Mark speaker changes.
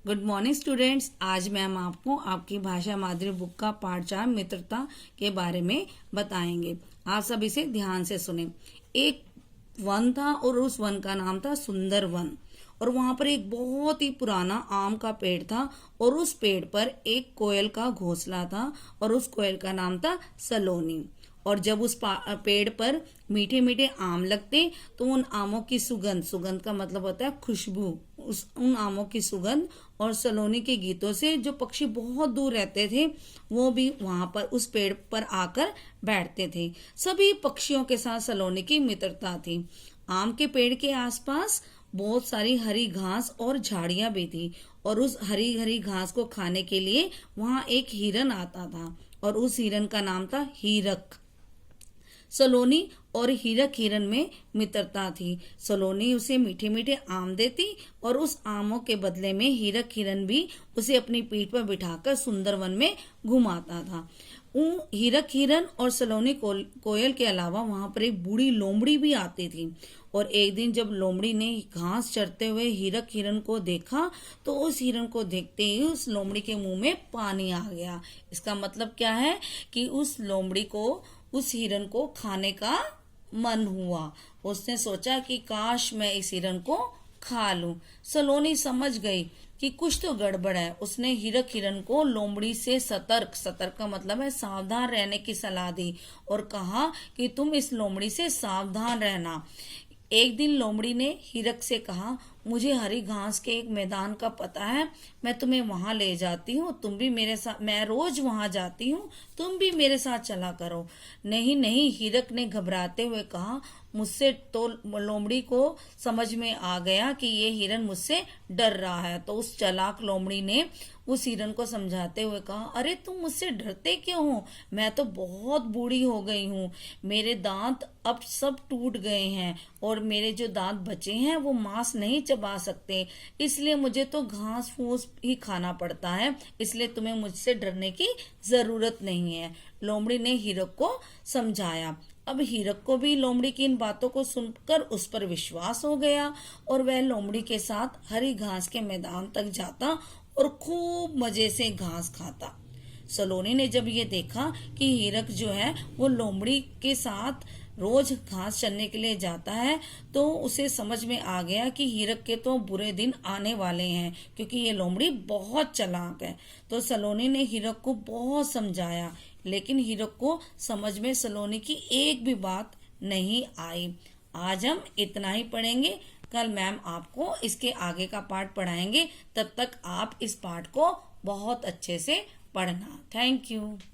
Speaker 1: Good morning students. आज ma'am आपको आपकी भाषा माधुरी बुक का पाठ 4 मित्रता के बारे में बताएंगे। आप सब इसे ध्यान से सुने। एक वन था और उस वन का नाम था सुंदर वन। और वहां पर एक बहुत ही पुराना आम का पेड़ था और उस पेड़ पर एक कोयल का घोंसला था और उस कोयल का नाम था सलोनी। और जब उस पेड़ पर मीठे मीठे आम लगते तो उन आमों की सुगंध, सुगंध का मतलब होता है खुशबू, उन आमों की सुगंध और सलोनी के गीतों से जो पक्षी बहुत दूर रहते थे वो भी वहां पर उस पेड़ पर आकर बैठते थे। सभी पक्षियों के साथ सलोनी की मित्रता थी। आम के पेड़ के आसपास बहुत सारी हरी घास और झाड़ियां भी थी और उस हरी हरी घास को खाने के लिए वहां एक हिरन आता था और उस हिरन का नाम था हीरक। सलोनी और हीरक हिरन में मित्रता थी। सलोनी उसे मीठे मीठे आम देती और उस आमों के बदले में हीरक हिरन भी उसे अपनी पीठ पर बिठाकर सुंदर वन में घुमाता था। हीरक हिरन और सलोनी कोयल के अलावा वहां पर एक बूढ़ी लोमड़ी भी आती थी। और एक दिन जब लोमड़ी ने घास चरते हुए हीरक हिरन को देखा तो उस हिरन को देखते ही उस लोमड़ी के मुंह में पानी आ गया। इसका मतलब क्या है कि उस लोमड़ी को उस हिरन को खाने का मन हुआ। उसने सोचा कि काश मैं इस हिरन को खा लूं। सलोनी समझ गई कि कुछ तो गड़बड़ है। उसने हीरक हिरन को लोमड़ी से सतर्क, सतर्क का मतलब है सावधान रहने की सलाह दी और कहा कि तुम इस लोमड़ी से सावधान रहना। एक दिन लोमड़ी ने हीरक से कहा, मुझे हरी घास के एक मैदान का पता है, मैं तुम्हें वहां ले जाती हूँ, तुम भी मेरे साथ, मैं रोज वहां जाती हूँ, तुम भी मेरे साथ चला करो। नहीं नहीं, हीरक ने घबराते हुए कहा। मुझसे तो लोमड़ी को समझ में आ गया कि ये हिरन मुझसे डर रहा है। तो उस चालाक लोमड़ी ने उस हिरन को समझाते हुए कहा, अरे तुम मुझसे डरते क्यों हो? मैं तो बहुत बूढ़ी हो गई हूँ, मेरे दांत अब सब टूट गए हैं और मेरे जो दांत बचे हैं वो मांस नहीं चबा सकते, इसलिए मुझे तो घास फूस ही खाना पड़ता है, इसलिए तुम्हें मुझसे डरने की जरूरत नहीं है। लोमड़ी ने हीरक को समझाया। अब हीरक को भी लोमड़ी की इन बातों को सुनकर उस पर विश्वास हो गया और वह लोमड़ी के साथ हरी घास के मैदान तक जाता और खूब मजे से घास खाता। सलोनी ने जब ये देखा कि हीरक जो है वो लोमड़ी के साथ रोज घास चरने के लिए जाता है तो उसे समझ में आ गया कि हीरक के तो बुरे दिन आने वाले हैं, क्योंकि ये लोमड़ी बहुत चालाक है। तो सलोनी ने हीरक को बहुत समझाया, लेकिन हीरक को समझ में सलोनी की एक भी बात नहीं आई। आज हम इतना ही पढ़ेंगे। कल मैम आपको इसके आगे का पाठ पढ़ाएंगे। तब तक आप इस पाठ को बहुत अच्छे से पढ़ना। Thank you.